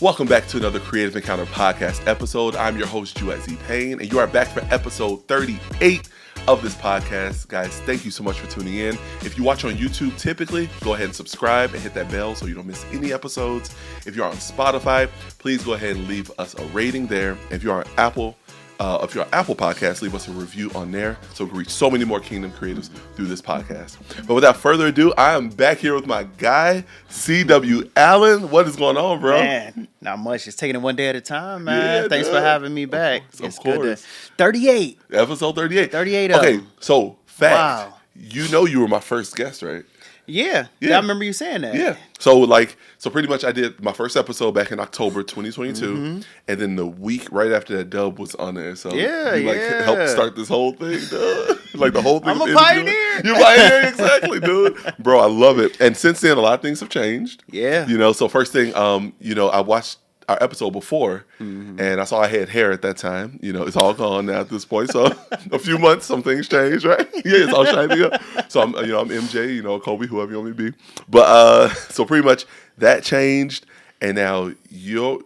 Welcome back to another Creative Encounter podcast episode. I'm your host, Juiette Payne, and you are back for episode 38 of this podcast. Guys, thank you so much for tuning in. If you watch on YouTube, typically, go ahead and subscribe and hit that bell so you don't miss any episodes. If you're on Spotify, please go ahead and leave us a rating there. If you're on Apple Podcasts, leave us a review on there so we can reach so many more Kingdom creatives through this podcast. But without further ado, I am back here with my guy, C.W. Allen. What is going on, bro? Man, not much. Just taking it one day at a time, man. Yeah, Thanks for having me back. Of course. 38. Episode 38. 38 of them. So fact, Wow. You know you were my first guest, right? Yeah. I remember you saying that. Yeah. So pretty much I did my first episode back in October 2022, and then the week right after that, Dub was on there. So you helped start this whole thing, dude. Like the whole thing. I'm a pioneer. You're a pioneer, exactly, dude. Bro, I love it. And since then, a lot of things have changed. Yeah. So first thing, I watched our episode before, and I saw I had hair at that time. It's all gone now at this point. So a few months, some things changed, right? Yeah, it's all shiny up. So I'm MJ, Kobe, whoever you want me to be. But so pretty much that changed, and now your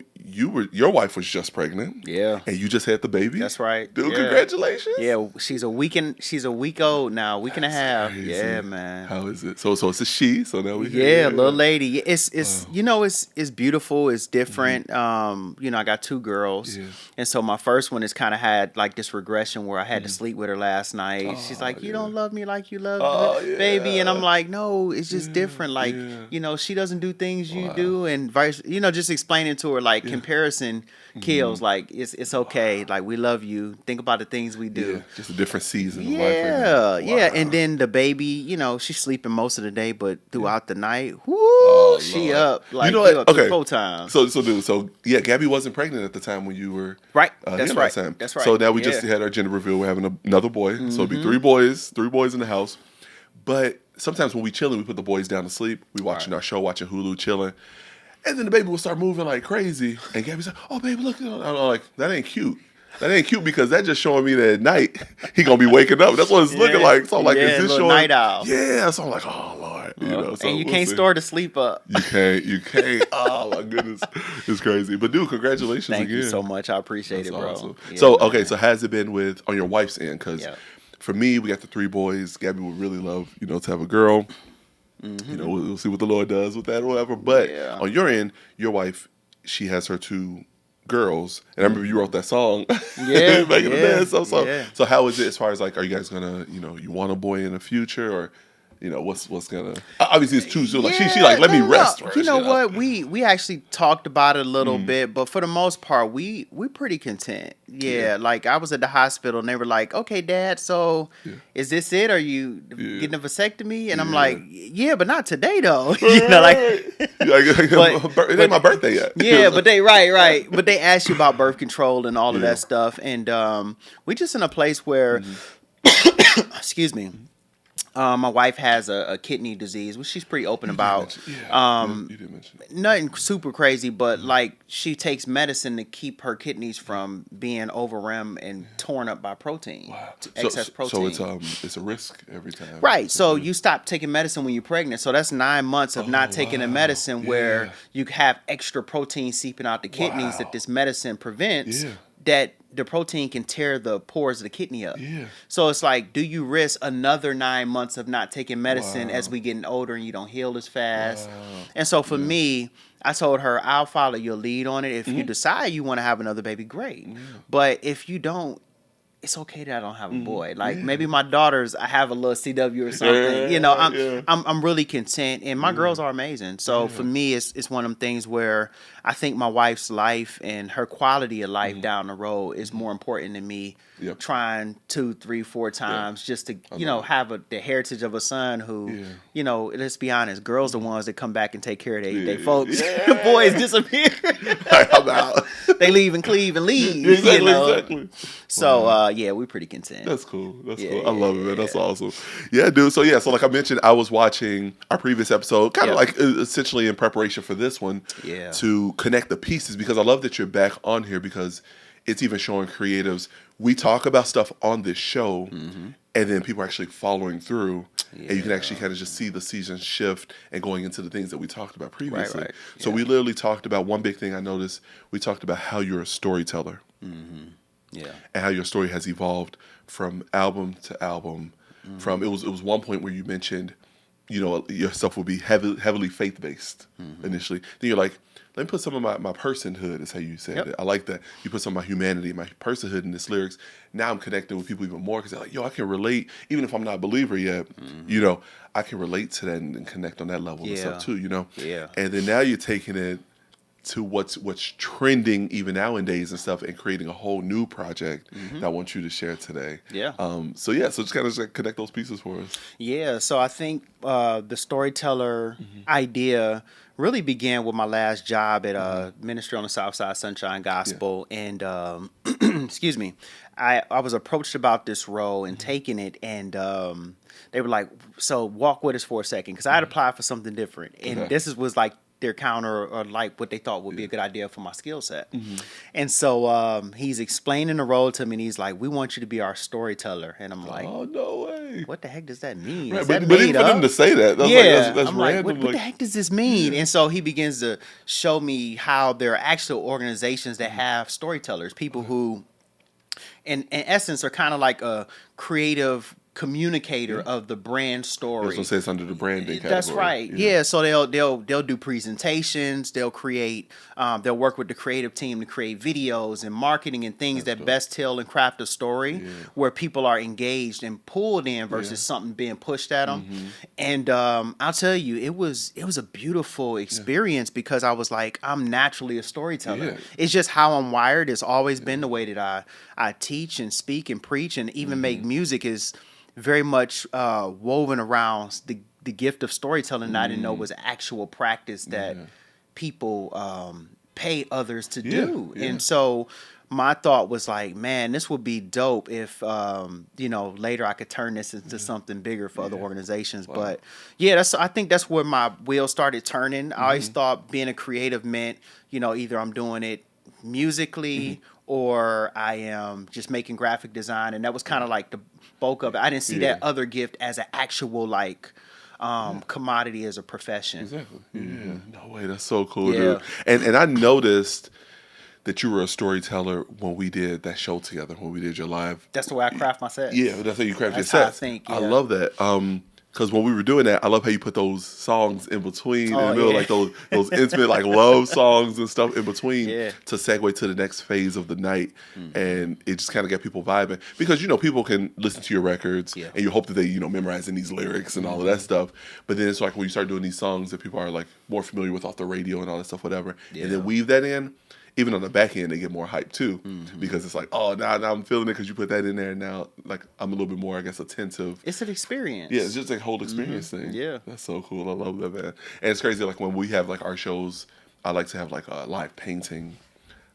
wife was just pregnant. Yeah. And you just had the baby. That's right. Dude, congratulations. Yeah, she's a week old now, week and a half. Crazy. Yeah, man. How is it? So it's a she. So now we little lady. It's it's beautiful. It's different. I got two girls, and so my first one has kind of had like this regression where I had to sleep with her last night. She's like, "You don't love me like you love baby," and I'm like, "No, it's just different. Like, she doesn't do things you do, and vice. Just explaining to her like comparison kills. Like it's okay. Like we love you. Think about the things we do. Yeah, just a different season of life right now. Yeah. And then the baby, she's sleeping most of the day, but throughout the night, she up like up 4 times. So Gabby wasn't pregnant at the time when you were right. That's right. That's right. So now we just had our gender reveal. We're having another boy. So it'll be 3 boys in the house. But sometimes when we chilling, we put the boys down to sleep. We watching our show, watching Hulu, chilling. And then the baby will start moving like crazy. And Gabby's like, "Oh, baby, look." I'm like, that ain't cute. That ain't cute because that's just showing me that at night he going to be waking up. That's what it's looking like. So I'm like, is this showing? Night owl. Yeah. So I'm like, oh, Lord. So and you can't store the sleep up. You can't. Oh, my goodness. It's crazy. But, dude, congratulations again. Thank you so much. I appreciate it, bro. Awesome. Yeah, so has it been on your wife's end? Because for me, we got the 3 boys. Gabby would really love, to have a girl. We'll see what the Lord does with that or whatever. But on your end, your wife, she has her 2 girls. And I remember you wrote that song back in the day. So how is it as far as like, are you guys going to, you want a boy in the future or, what's going to, obviously it's too soon. Like she like, let me rest first. You know what? We actually talked about it a little bit, but for the most part, we pretty content. Yeah. Like I was at the hospital and they were like, "Okay, Dad, so is this it? Are you getting a vasectomy?" And I'm like, "Yeah, but not today though." It ain't my birthday yet. Yeah, but right. But they ask you about birth control and all of that stuff. And we just in a place where, excuse me. My wife has a kidney disease, which she's pretty open about. You did mention it. Nothing super crazy, but like she takes medicine to keep her kidneys from being overrun and torn up by protein. Wow. Excess protein. So it's a risk every time. Right. So you stop taking medicine when you're pregnant. So that's 9 months of not taking the medicine where you have extra protein seeping out the kidneys that this medicine prevents. That the protein can tear the pores of the kidney up. Yeah. So it's like, do you risk another 9 months of not taking medicine as we getting older and you don't heal as fast? Wow. And so for me, I told her, I'll follow your lead on it. If you decide you want to have another baby, great. Yeah. But if you don't, it's okay that I don't have a boy. Like maybe my daughters, I have a little CW or something. I'm really content, and my girls are amazing. So for me, it's one of them things where I think my wife's life and her quality of life down the road is more important than me trying 2, 3, 4 times just to have the heritage of a son who let's be honest, girls are the ones that come back and take care of their folks. The boys disappear. I'm out. They leave and cleave and leave. Exactly. So we're pretty content. That's cool. Cool. I love it, man. That's awesome. Yeah, dude. So like I mentioned, I was watching our previous episode, kind of like essentially in preparation for this one, to connect the pieces because I love that you're back on here because it's even showing creatives. We talk about stuff on this show, and then people are actually following through, and you can actually kind of just see the season shift and going into the things that we talked about previously. Right. So we literally talked about one big thing I noticed. We talked about how you're a storyteller, and how your story has evolved from album to album. From it was one point where you mentioned, your stuff will be heavily faith based initially. Then you're like, let me put some of my personhood, is how you said it. I like that. You put some of my humanity, my personhood in this lyrics. Now I'm connecting with people even more because they're like, yo, I can relate, even if I'm not a believer yet, I can relate to that and connect on that level and stuff too, Yeah. And then now you're taking it to what's trending even nowadays and stuff, and creating a whole new project that I want you to share today. So just kind of connect those pieces for us. Yeah, so I think the storyteller idea really began with my last job at Ministry on the South Side Sunshine Gospel, and excuse me, I was approached about this role and taking it, and they were like, "So walk with us for a second," because I had applied for something different, and this was like their counter, or like what they thought would be a good idea for my skill set. And so he's explaining the role to me, and he's like, "We want you to be our storyteller." And I'm like, "Oh, no way. What the heck does that mean?" Right, Is but that made even for up? them to say that, that's I'm random. like, what the heck does this mean? And so he begins to show me how there are actual organizations that have storytellers, people who, in essence, are kind of like a creative communicator of the brand story. That's what says under the branding category. That's right. Yeah. So they'll do presentations. They'll create. They'll work with the creative team to create videos and marketing and things that best tell and craft a story where people are engaged and pulled in versus something being pushed at them. And I'll tell you, it was a beautiful experience because I was like, I'm naturally a storyteller. It's just how I'm wired. It's always been the way that I teach and speak and preach and even make music is very much woven around the gift of storytelling that I didn't know was actual practice that people pay others to do. And so my thought was like, man, this would be dope if, later I could turn this into something bigger for other organizations. Wow. But I think that's where my wheels started turning. I always thought being a creative meant, either I'm doing it musically or I am just making graphic design. And that was kind of like the bulk of it. I didn't see that other gift as an actual commodity as a profession. Exactly. No way. That's so cool, dude. And I noticed that you were a storyteller when we did that show together, when we did your live. That's the way I craft my sets. Yeah, that's how you craft your sets. That's how I think. I love that. Because when we were doing that, I love how you put those songs in between, in the middle, like those intimate, like love songs and stuff in between to segue to the next phase of the night, and it just kind of got people vibing. Because people can listen to your records, and you hope that they memorizing these lyrics and all of that stuff. But then it's like when you start doing these songs that people are like more familiar with off the radio and all that stuff, whatever, and then weave that in. Even on the back end, they get more hype too, because it's like, oh, now I'm feeling it because you put that in there, and now like I'm a little bit more, I guess, attentive. It's an experience. Yeah, it's just a whole experience thing. Yeah, that's so cool. I love that, man. And it's crazy. Like when we have like our shows, I like to have like a live painting.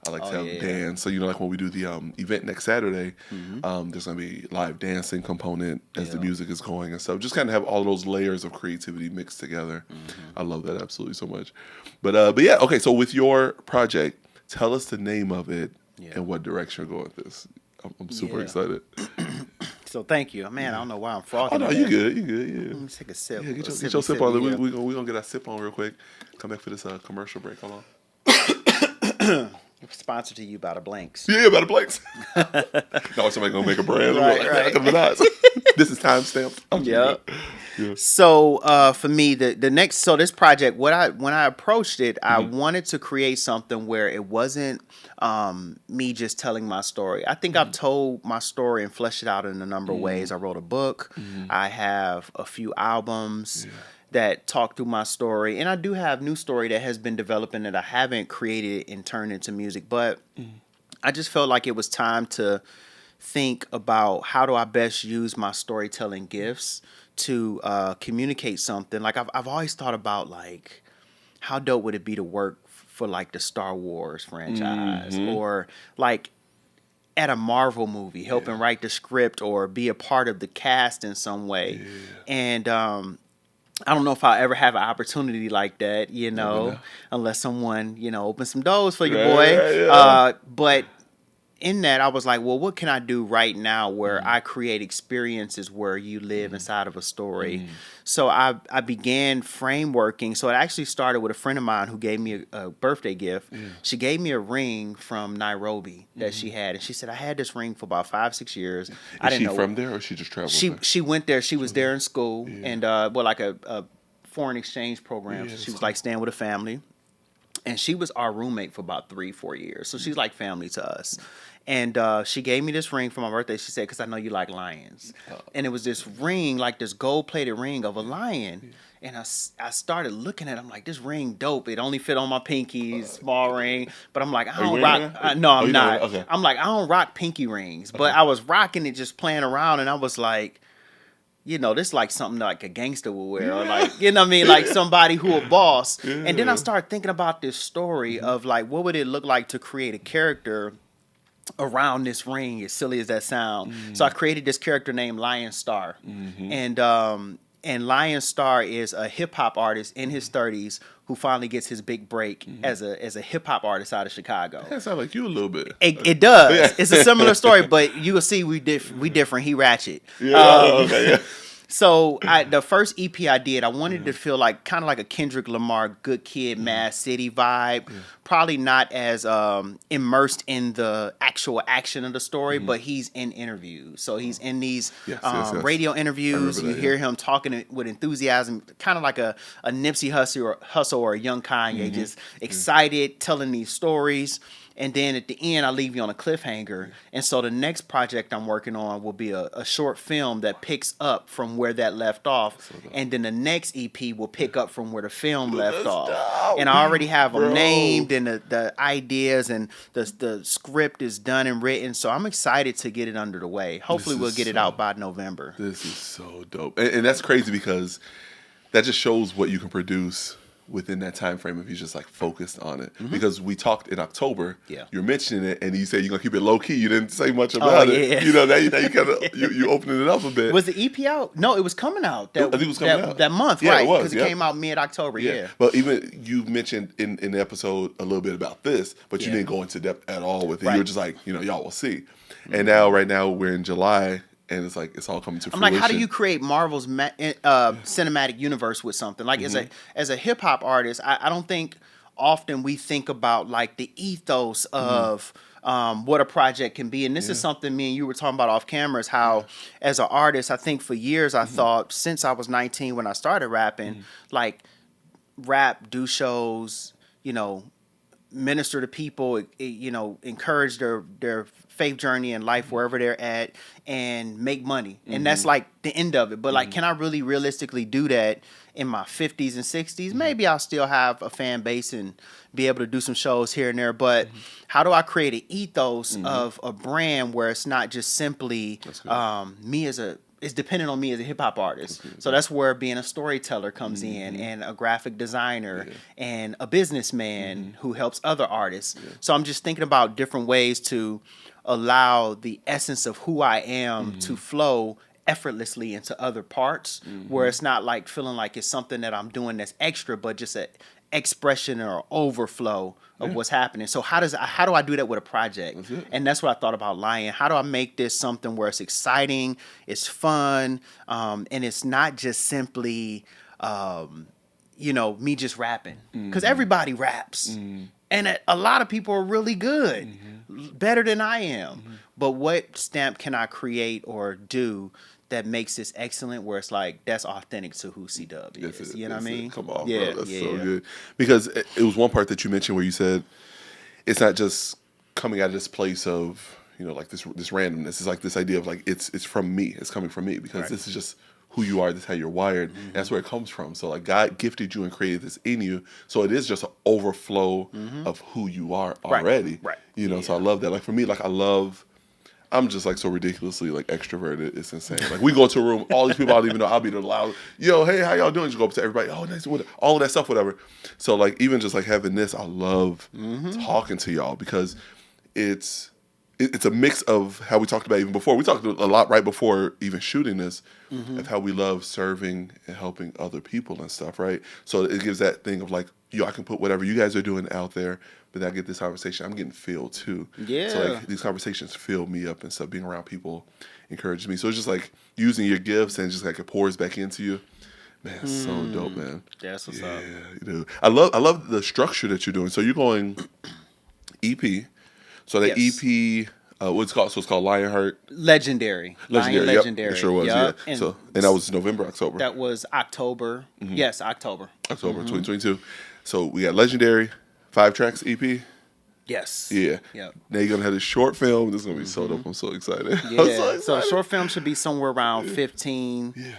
I like to have dance. So like when we do the event next Saturday, there's gonna be live dancing component as the music is going and stuff. Just kind of have all those layers of creativity mixed together. I love that absolutely so much. But yeah, okay. So with your project, tell us the name of it and what direction you're going with this. I'm super excited. So thank you, man. I don't know why I'm frothing. Oh no, you good. Yeah. Let me take a sip. Yeah, get your sip on. We're gonna get our sip on real quick. Come back for this commercial break. Hold on. Sponsored to you by the Blanks. Yeah, by the Blanks. No, somebody gonna make a brand. Right. This is timestamped. Yeah. So for me, the next, so this project, when I approached it, I wanted to create something where it wasn't me just telling my story. I think I've told my story and fleshed it out in a number of ways. I wrote a book. I have a few albums that talk through my story, and I do have new story that has been developing that I haven't created and turned into music. But I just felt like it was time to think about how do I best use my storytelling gifts to communicate something. Like I've always thought about like how dope would it be to work for like the Star Wars franchise or like at a Marvel movie, helping write the script or be a part of the cast in some way. And I don't know if I'll ever have an opportunity like that, unless someone, opens some doors for your boy. But in that, I was like, well, what can I do right now where I create experiences where you live inside of a story? So I began frameworking. So it actually started with a friend of mine who gave me a birthday gift. She gave me a ring from Nairobi that she had. And she said, I had this ring for about 5-6 years. I didn't know. Is she from there or she just traveled there? She went there. She was there in school and, like a foreign exchange program. So she was like staying with a family. And she was our roommate for about 3-4 years. So she's like family to us. And she gave me this ring for my birthday. She said, because I know you like lions. And it was this ring, like this gold-plated ring of a lion. And I started looking at it. I'm like, this ring dope. It only fit on my pinky, small ring. But I'm like, I don't rock. No, I'm not. Okay. I'm like, I don't rock pinky rings. But I was rocking it, just playing around. And I was like, you know, this is like something like a gangster would wear, or like, you know what I mean, like somebody who a boss. And then I started thinking about this story of like, what would it look like to create a character around this ring, as silly as that sound. So I created this character named Lion Star. And Lion Star is a hip hop artist in his 30s who finally gets his big break as a hip hop artist out of Chicago. That sounds like you a little bit. It does. It's a similar story, but you will see we different. He ratchet. Okay. So the first EP I did, I wanted to feel like kind of like a Kendrick Lamar, Good Kid, Mad City vibe. Probably not as immersed in the actual action of the story, but he's in interviews. So he's in these radio interviews. You hear him talking with enthusiasm, kind of like a Nipsey Hussle or a young Kanye, just excited, telling these stories. And then at the end, I leave you on a cliffhanger. And so the next project I'm working on will be a short film that picks up from where that left off. And then the next EP will pick up from where the film left off. Dope. And I already have them named and the ideas and the script is done and written. So I'm excited to get it under the way. Hopefully we'll get it out by November. This is so dope. And that's crazy because that just shows what you can produce within that time frame if you just like focused on it. Because we talked in October, you're mentioning it, and you said you're gonna keep it low key. You didn't say much about it. You know, now you kind of you opening it up a bit. Was the EP out? No, it was coming out. I think it was coming out that month, right? Because it came out mid-October. Yeah. But even you mentioned in the episode a little bit about this, but you didn't go into depth at all with it. You were just like, you know, y'all will see. And now, right now, we're in July. And it's like it's all coming to fruition. I'm like, how do you create Marvel's cinematic universe with something? Like as a hip hop artist, I don't think often we think about like the ethos of what a project can be. And this is something me and you were talking about off camera, is how as an artist, I think for years I thought, since I was 19 when I started rapping, like rap, do shows, you know, minister to people, you know, encourage their faith journey in life wherever they're at, and make money. And that's like the end of it. But like, can I really realistically do that in my 50s and 60s? Maybe I'll still have a fan base and be able to do some shows here and there. But how do I create an ethos of a brand where it's not just simply me as it's dependent on me as a hip hop artist. So that's where being a storyteller comes in, and a graphic designer and a businessman who helps other artists. So I'm just thinking about different ways to allow the essence of who I am to flow effortlessly into other parts, where it's not like feeling like it's something that I'm doing that's extra, but just an expression or overflow of what's happening. So how do I do that with a project? And that's what I thought about Lion. How do I make this something where it's exciting, it's fun, and it's not just simply you know, me just rapping, because everybody raps. And a lot of people are really good, better than I am. But what stamp can I create or do that makes this excellent, where it's like, that's authentic to who C-Dub is? You know what I mean? Come on, bro. That's so good. Because it was one part that you mentioned where you said, it's not just coming out of this place of, you know, like this randomness. It's like this idea of like, it's from me. It's coming from me, because this is just who you are. This is how you're wired. And that's where it comes from. So like, God gifted you and created this in you. So it is just an overflow of who you are already. Right. You know, so I love that. Like for me, like I'm just like so ridiculously like extroverted. It's insane. Like we go to a room, all these people I don't even know. I'll be the loud, yo, hey, how y'all doing? Just go up to everybody. Oh, nice, all of that stuff, whatever. So like even just like having this, I love talking to y'all, because it's it's a mix of how we talked about even before. We talked a lot right before even shooting this of how we love serving and helping other people and stuff, right? So it gives that thing of like, I can put whatever you guys are doing out there, but then I get this conversation. I'm getting filled too. Yeah. So like these conversations fill me up and stuff. Being around people encourages me. So it's just like using your gifts and just like it pours back into you. Man, it's so dope, man. That's what's up. You know, I love the structure that you're doing. So you're going EP. So the EP, what's it called? So it's called Lionheart. Legendary. Legendary. It sure was. Yep. Yeah. And that was November, October. That was October. Yes, October. October 2022. So we got Legendary, 5 tracks EP. Yes. Yeah. Yep. Now you're gonna have this short film. This is gonna be so dope. I'm so excited. Yeah. I'm so excited. So short film should be somewhere around 15.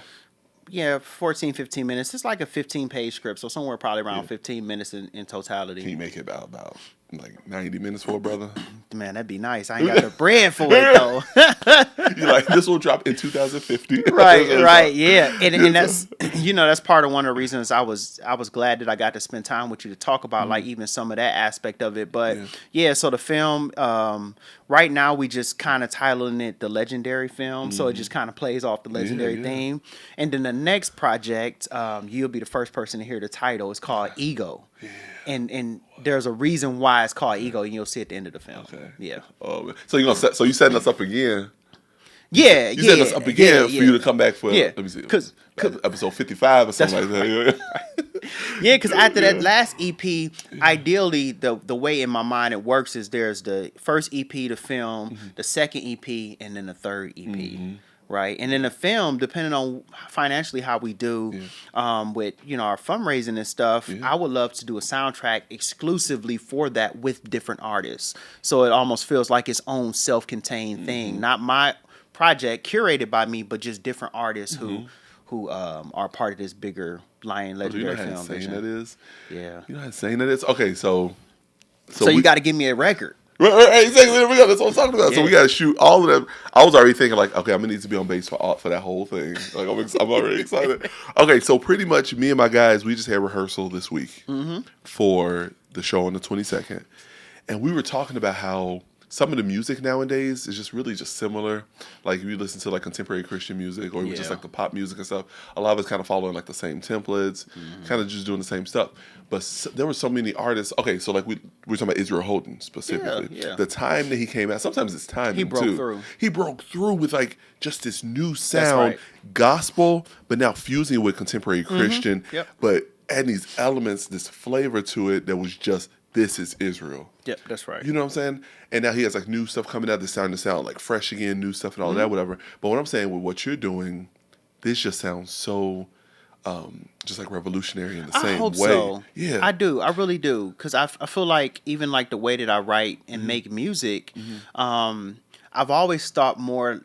Yeah, 14, 15 minutes. It's like a 15-page script, so somewhere probably around 15 minutes in totality. Can you make it about like 90 minutes for a brother? Man, that'd be nice. I ain't got the bread for it, though. You're like, this will drop in 2050. Right, yeah. And that's, that's part of one of the reasons I was glad that I got to spend time with you to talk about, like, even some of that aspect of it. But, so the film, right now we just kind of titling it The Legendary Film, so it just kind of plays off the Legendary theme. And then the next project, you'll be the first person to hear the title. It's called Ego. And there's a reason why it's called Ego, and you'll see at the end of the film. Okay. Yeah. Oh, so you setting us up again? Yeah. You setting us up again for you to come back for let me see, because episode 55 or something like that. Yeah, because after that last EP, ideally the way in my mind it works is there's the first EP to film, the second EP, and then the third EP. Right, and in the film, depending on financially how we do, with our fundraising and stuff, I would love to do a soundtrack exclusively for that with different artists. So it almost feels like its own self-contained thing, not my project curated by me, but just different artists who are part of this bigger Legendary film. You know how insane that is? Yeah. You know how insane that is? Okay, so you got to give me a record. Right, exactly. There we go. That's what I'm talking about. Yeah. So we got to shoot all of them. I was already thinking like, okay, I'm gonna need to be on base for that whole thing. Like I'm already excited. Okay, so pretty much me and my guys, we just had rehearsal this week for the show on the 22nd, and we were talking about how some of the music nowadays is just really just similar. Like if you listen to like contemporary Christian music or even just like the pop music and stuff, a lot of it's kind of following like the same templates, kind of just doing the same stuff. But there were so many artists. Okay, so like we're talking about Israel Houghton specifically. Yeah. The time that he came out, sometimes it's timing He broke too. through. He broke through with like just this new sound, gospel, but now fusing it with contemporary Christian, but adding these elements, this flavor to it that was just, this is Israel. Yep, that's right. You know what I'm saying? And now he has like new stuff coming out that's starting to sound like fresh again, new stuff and all that, whatever. But what I'm saying with what you're doing, this just sounds so just like revolutionary in the same way. I hope so. Yeah, I do. I really do. Because I feel like even like the way that I write and make music, I've always thought more.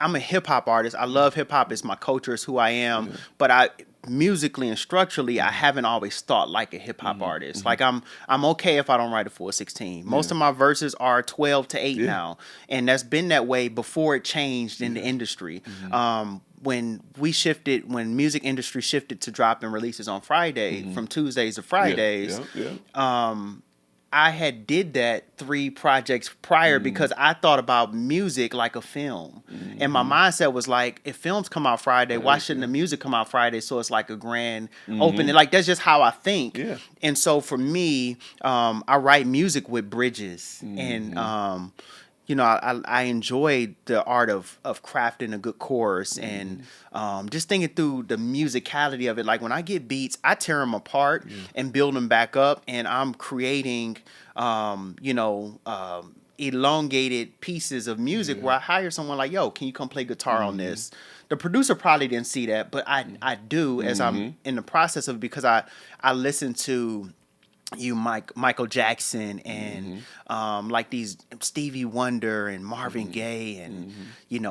I'm a hip hop artist. I love hip hop. It's my culture. It's who I am. But musically and structurally, I haven't always thought like a hip hop artist. Like I'm okay if I don't write a full 16. Most of my verses are 12 to 8 now, and that's been that way before it changed in the industry. When music industry shifted to dropping releases on Friday from Tuesdays to Fridays, I had did that 3 projects prior because I thought about music like a film. And my mindset was like, if films come out Friday, why shouldn't the music come out Friday? So it's like a grand opening. Like that's just how I think. Yeah. And so for me, I write music with bridges and I enjoy the art of crafting a good chorus and just thinking through the musicality of it. Like when I get beats, I tear them apart and build them back up, and I'm creating, elongated pieces of music where I hire someone like, yo, can you come play guitar on this? The producer probably didn't see that, but I do as I'm in the process of it because I listen to Michael Jackson and like these Stevie Wonder and Marvin Gaye and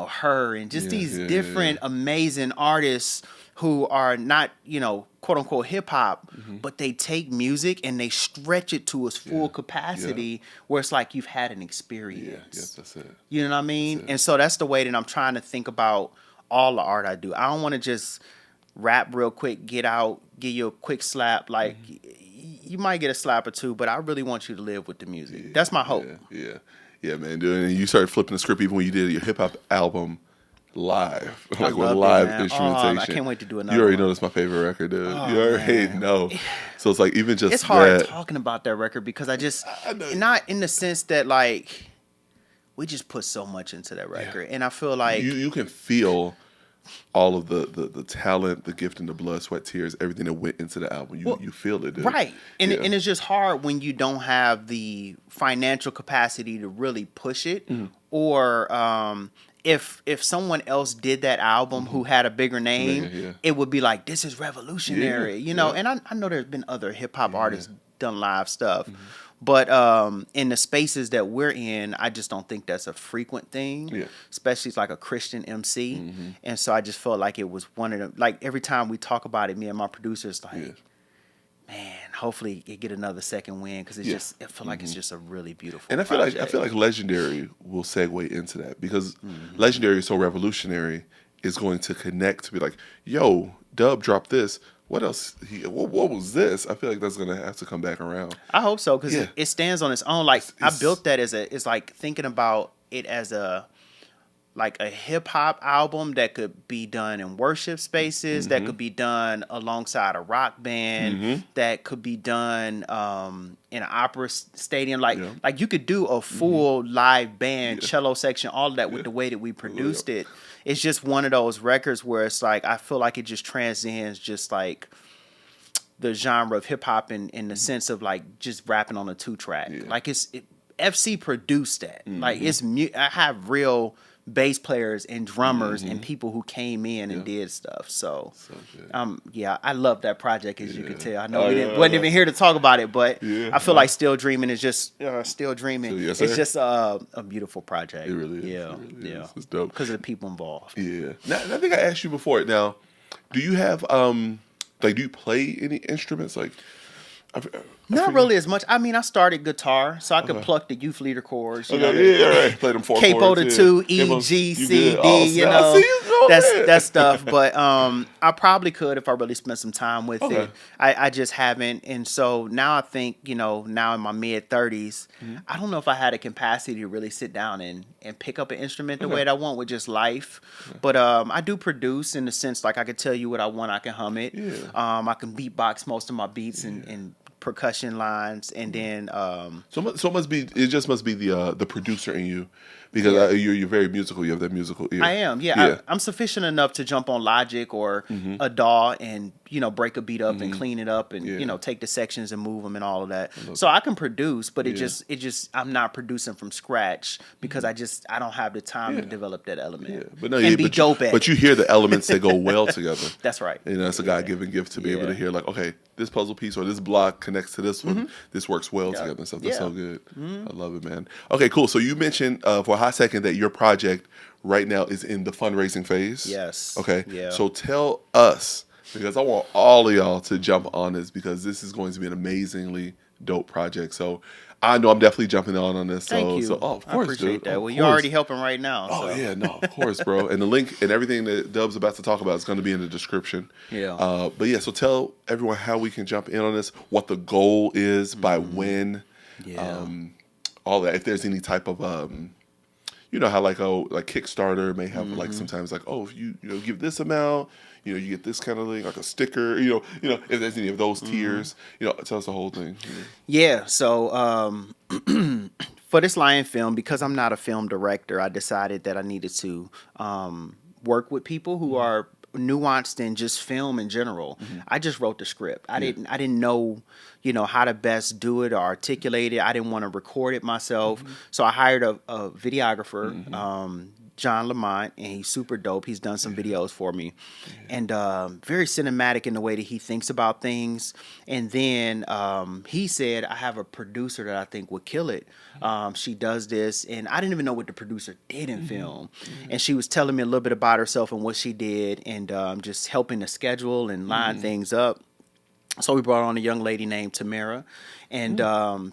her and just these different amazing artists who are not quote unquote hip hop, but they take music and they stretch it to its full capacity where it's like you've had an experience. That's it. You know what I mean? And so that's the way that I'm trying to think about all the art I do. I don't want to just rap real quick, get out, give you a quick slap like. You might get a slap or two, but I really want you to live with the music. That's my hope. Yeah, man, dude. And you started flipping the script even when you did your hip hop album live, like with loved it, live man. instrumentation. I can't wait to do another You already one. know that's my favorite record, dude. Oh, you already man. know. So it's like even just it's hard that. talking about that record because I know. not in the sense that like we just put so much into that record, and I feel like you can feel all of the talent, the gift, and the blood, sweat, tears, everything that went into the album. You feel it, dude. Right. And Yeah. and it's just hard when you don't have the financial capacity to really push it, or if someone else did that album who had a bigger name, it would be like, this is revolutionary, you know. And I know there's been other hip hop artists done live stuff. But in the spaces that we're in, I just don't think that's a frequent thing, especially it's like a Christian MC. And so I just felt like it was one of them. Like every time we talk about it, me and my producers like, man, hopefully it get another second win because I feel like it's just a really beautiful. And I feel like Legendary will segue into that because Legendary is so revolutionary. Is going to connect to be like, yo, Dub dropped this. What else? What was this? I feel like that's gonna have to come back around. I hope so because it stands on its own. Like I built that it's like thinking about it as a hip hop album that could be done in worship spaces, that could be done alongside a rock band, that could be done in an opera stadium. Like you could do a full live band, cello section, all of that with the way that we produced it. It's just one of those records where it's like I feel like it just transcends just like the genre of hip hop in the sense of like just rapping on a 2-track. Like FC produced that. Like I have real bass players and drummers and people who came in and did stuff. So I love that project as you can tell. I know wasn't even here to talk about it, but I feel like Still Dreaming is just Still Dreaming. Yes, it's just a beautiful project. It really is. Yeah, it really is. yeah. It's dope Because of the people involved. Yeah. Now, I think I asked you before. Now, do you have do you play any instruments? Like, Not really as much. I mean, I started guitar, so I could pluck the youth leader chords. You know, right. Play them 4 chords. Capo to 2, E, G, C, D. You know, that stuff. But I probably could if I really spent some time with it. I just haven't, and so now I think now in my mid 30s, I don't know if I had a capacity to really sit down and pick up an instrument the way that I want with just life. But I do produce in the sense like I could tell you what I want, I can hum it. I can beatbox most of my beats and percussion lines, and then it just must be the producer in you because you're very musical. You have that musical ear. I am, I'm sufficient enough to jump on Logic or a DAW and break a beat up and clean it up and take the sections and move them and all of that. So I can produce, but it just I'm not producing from scratch because I don't have the time to develop that element. But no, and be dope at it. But you hear the elements that go well together. That's right. That's a God-given gift to be able to hear like, okay, this puzzle piece or this block connects to this one. This works well together and stuff. That's so good. I love it, man. Okay, cool. So you mentioned for a hot second that your project right now is in the fundraising phase. Yes. Okay. Yeah. So tell us, because I want all of y'all to jump on this because this is going to be an amazingly dope project. So I know I'm definitely jumping on this. Thank you. So of course, I appreciate that. Of well, course. you're already helping right now. Oh so. yeah, no, of course, bro. And the link and everything that Dub's about to talk about is going to be in the description. Yeah. But yeah, so tell everyone how we can jump in on this, what the goal is, by when, all that. If there's any type of how like Kickstarter may have like sometimes like if you give this amount, you get this kind of thing like a sticker. If there's any of those tiers, tell us the whole thing. Yeah. So for this Lion film, because I'm not a film director, I decided that I needed to work with people who are nuanced in just film in general. I just wrote the script. I didn't know how to best do it or articulate it. I didn't want to record it myself. So I hired a videographer, John Lamont, and he's super dope. He's done some videos for me, and very cinematic in the way that he thinks about things. And then he said, I have a producer that I think would kill it. She does this, and I didn't even know what the producer did in film. And she was telling me a little bit about herself and what she did, and just helping to schedule and line things up. So we brought on a young lady named Tamara. And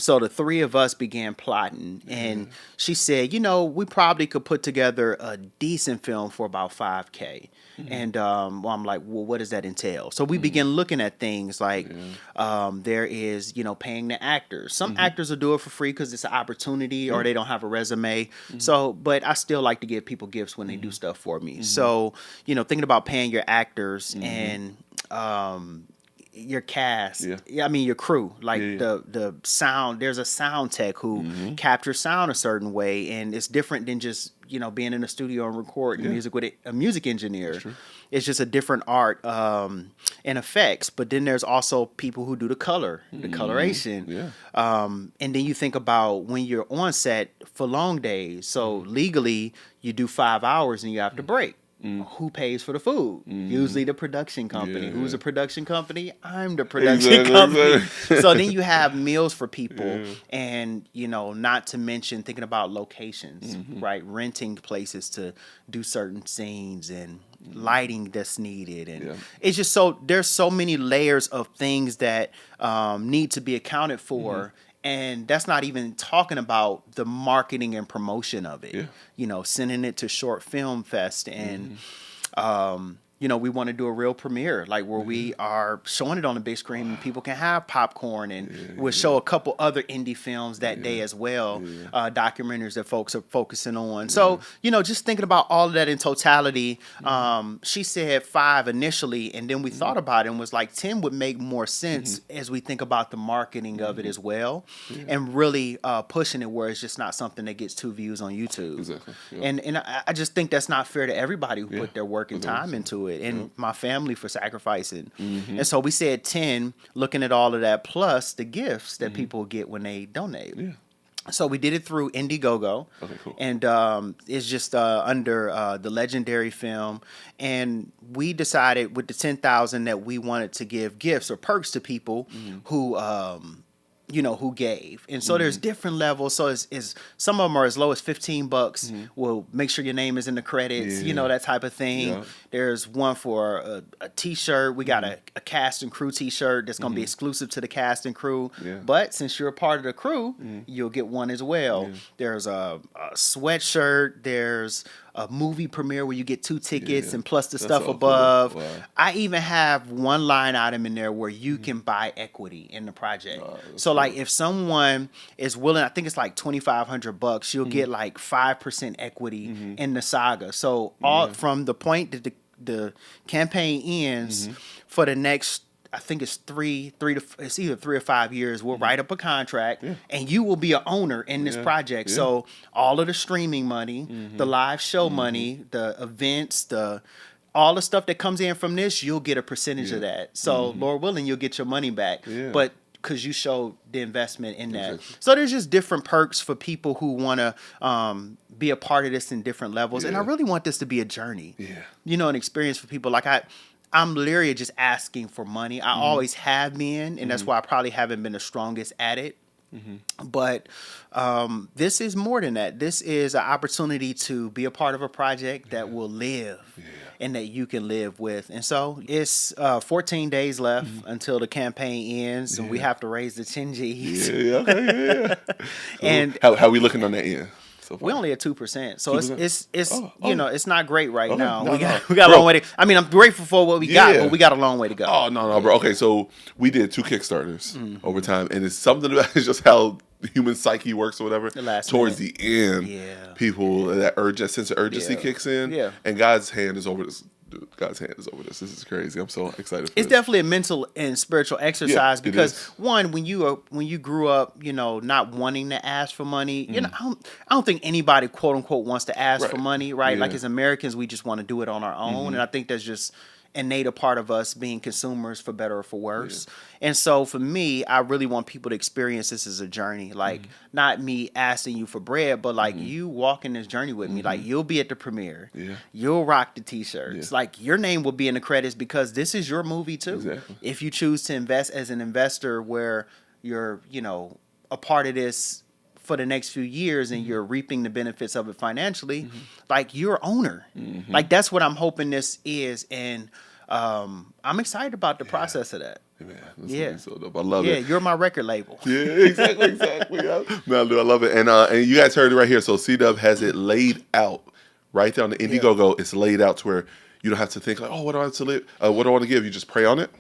so the three of us began plotting. And she said, we probably could put together a decent film for about $5K. And I'm like, well, what does that entail? So we began looking at things like there is, paying the actors. Some actors will do it for free because it's an opportunity or they don't have a resume. So, but I still like to give people gifts when they do stuff for me. So, thinking about paying your actors and your cast, your crew, like the sound. There's a sound tech who captures sound a certain way, and it's different than just being in a studio and recording music with a music engineer. It's just a different art and effects. But then there's also people who do the color, the coloration, and then you think about when you're on set for long days. So legally, you do 5 hours and you have to break. Who pays for the food? Usually the production company. Who's the production company? I'm the production company. So then you have meals for people and, not to mention thinking about locations, right? Renting places to do certain scenes and lighting that's needed. And it's just there's so many layers of things that need to be accounted for. And that's not even talking about the marketing and promotion of it. Sending it to Short Film Fest and, we want to do a real premiere, like where we are showing it on the big screen and people can have popcorn and we'll show a couple other indie films that day as well, documentaries that folks are focusing on. So, just thinking about all of that in totality, she said 5 initially, and then we thought about it and was like 10 would make more sense as we think about the marketing of it as well and really pushing it where it's just not something that gets 2 views on YouTube. Exactly. And I just think that's not fair to everybody who put their work and time into it. And my family for sacrificing. And so we said 10, looking at all of that, plus the gifts that people get when they donate. So we did it through Indiegogo. Okay, cool. And it's just under the Legendary Film. And we decided with the 10,000 that we wanted to give gifts or perks to people who who gave. And so there's different levels. So it's some of them are as low as $15. We'll make sure your name is in the credits, that type of thing. There's one for a t-shirt. We got a cast and crew t-shirt that's going to be exclusive to the cast and crew. But since you're a part of the crew, you'll get one as well. There's a sweatshirt. There's a movie premiere where you get 2 tickets and plus the that's stuff above. Cool. Wow. I even have one line item in there where you can buy equity in the project. So like if someone is willing, I think it's like $2,500, you'll get like 5% equity in the saga. So all from the point that the campaign ends for the next, I think it's it's either 3 or 5 years. We'll write up a contract, and you will be an owner in this project. So all of the streaming money, the live show money, the events, all the stuff that comes in from this, you'll get a percentage of that. So Lord willing, you'll get your money back. But because you showed the investment in that. Exactly. So there's just different perks for people who want to be a part of this in different levels. And I really want this to be a journey. An experience for people. Like I'm leery of just asking for money. I always have been, and that's why I probably haven't been the strongest at it. But this is more than that. This is an opportunity to be a part of a project that will live and that you can live with. And so it's 14 days left until the campaign ends, and we have to raise the 10 G's. And how are we looking on that end? So we're only at 2%, so 2%? it's it's not great right now. No, we got a long way to. I mean, I'm grateful for what we got, but we got a long way to go. Oh no, bro. Okay, so we did 2 Kickstarters over time, and it's something about it's just how the human psyche works or whatever. Towards the end, people that sense of urgency kicks in, and God's hand is over this. Dude, God's hand is over this. This is crazy. I'm so excited for It's definitely a mental and spiritual exercise because one, when you grew up, not wanting to ask for money, I don't think anybody quote unquote wants to ask for money, right? Like as Americans, we just want to do it on our own, and I think that's just innate a part of us being consumers for better or for worse. And so for me, I really want people to experience this as a journey, like not me asking you for bread, but like you walking this journey with me. Like you'll be at the premiere, you'll rock the t-shirts, like your name will be in the credits because this is your movie too. Exactly. If you choose to invest as an investor where you're, a part of this for the next few years and you're reaping the benefits of it financially, like you're owner. Like that's what I'm hoping this is. And I'm excited about the process of that. Man, that's gonna be so dope. I love it. Yeah, you're my record label. Yeah, exactly. Yeah. No, dude, I love it. And you guys heard it right here. So C-Dub has it laid out right there on the Indiegogo. It's laid out to where you don't have to think like, oh, what do I want to give? You just pray on it.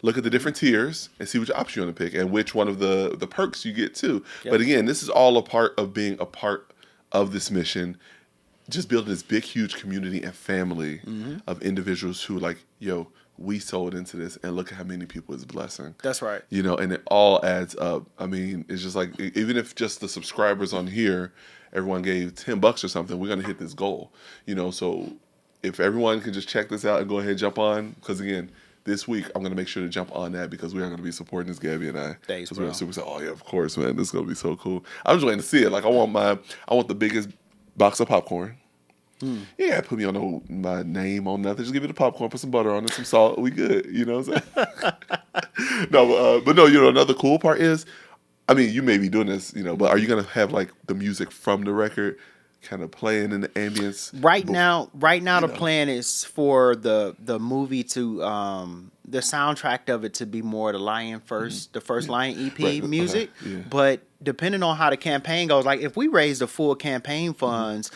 Look at the different tiers and see which option you want to pick and which one of the perks you get too. Yep. But again, this is all a part of being a part of this mission. Just building this big, huge community and family of individuals who like, yo, we sold into this and look at how many people it's blessing. That's right. You know, and it all adds up. I mean, it's just like, even if just the subscribers on here, everyone gave $10 or something, we're going to hit this goal. You know, so if everyone can just check this out and go ahead and jump on, because again, this week I'm going to make sure to jump on that because we are going to be supporting this, Gabby and I. Thanks, bro. We're super excited. Oh yeah, of course, man. This is going to be so cool. I'm just waiting to see it. Like I want the biggest box of popcorn. You gotta put me on my name on nothing. Just give me the popcorn, put some butter on it, some salt. We good. You know what I'm saying? No, but no. You know, another cool part is, I mean, you may be doing this, you know, but are you gonna have like the music from the record kind of playing in the ambience? Right now, the plan is for the movie to the soundtrack of it to be more the Lion first, the first Lion EP music. Yeah. But depending on how the campaign goes, like if we raise the full campaign funds.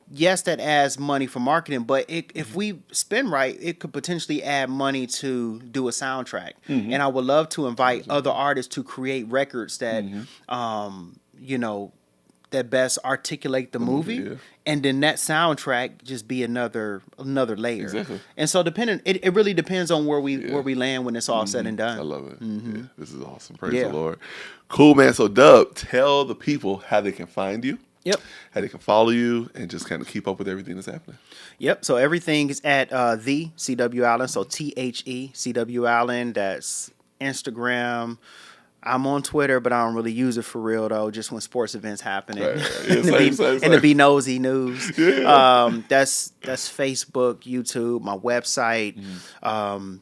Yes, that adds money for marketing, but if we spend right, it could potentially add money to do a soundtrack. And I would love to invite other artists to create records that, you know, that best articulate the movie, and then that soundtrack just be another layer. Exactly. And so it really depends on where we land when it's all said and done. I love it. Yeah, this is awesome. Praise the Lord. Cool, man. So Dub, tell the people how they can find you. Yep. How they can follow you and just kind of keep up with everything that's happening. Yep. So everything is at the CWallen. So THE CWallen. That's Instagram. I'm on Twitter, but I don't really use it for real though. Just when sports events happening, right. Yeah, and to be nosy news. Yeah. That's Facebook, YouTube, my website.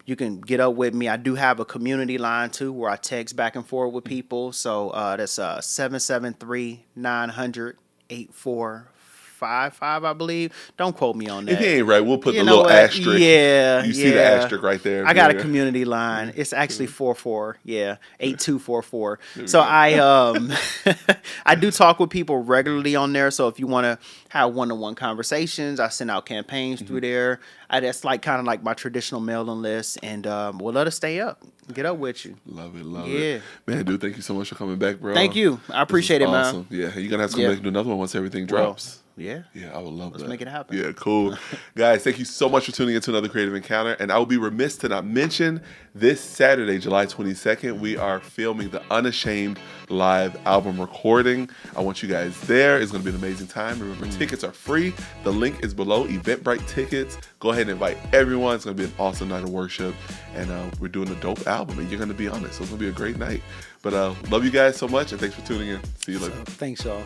You can get up with me. I do have a community line too, where I text back and forth with people. So that's 773-900-8455, I believe. Don't quote me on that. If you ain't right, we'll put the little asterisk. Yeah, you see the asterisk right there. I got a community line. It's actually 8244. So I do talk with people regularly on there. So if you want to have one-on-one conversations, I send out campaigns through there. That's like kind of like my traditional mailing list, and we'll let us stay up. Get up with you. Love it. Man, dude, thank you so much for coming back, bro. Thank you. I appreciate it, awesome. man. Yeah, you're going to have to come back and do another one once everything drops. Yeah, I would love that. Let's make it happen. Yeah, cool. Guys, thank you so much for tuning into another Creative Encounter. And I will be remiss to not mention this Saturday, July 22nd, we are filming the Unashamed live album recording. I want you guys there. It's going to be an amazing time. Remember, tickets are free. The link is below, Eventbrite tickets. Go ahead and invite everyone. It's going to be an awesome night of worship. And we're doing a dope album, and you're going to be on it. So it's going to be a great night. But love you guys so much, and thanks for tuning in. See you later. Thanks, y'all.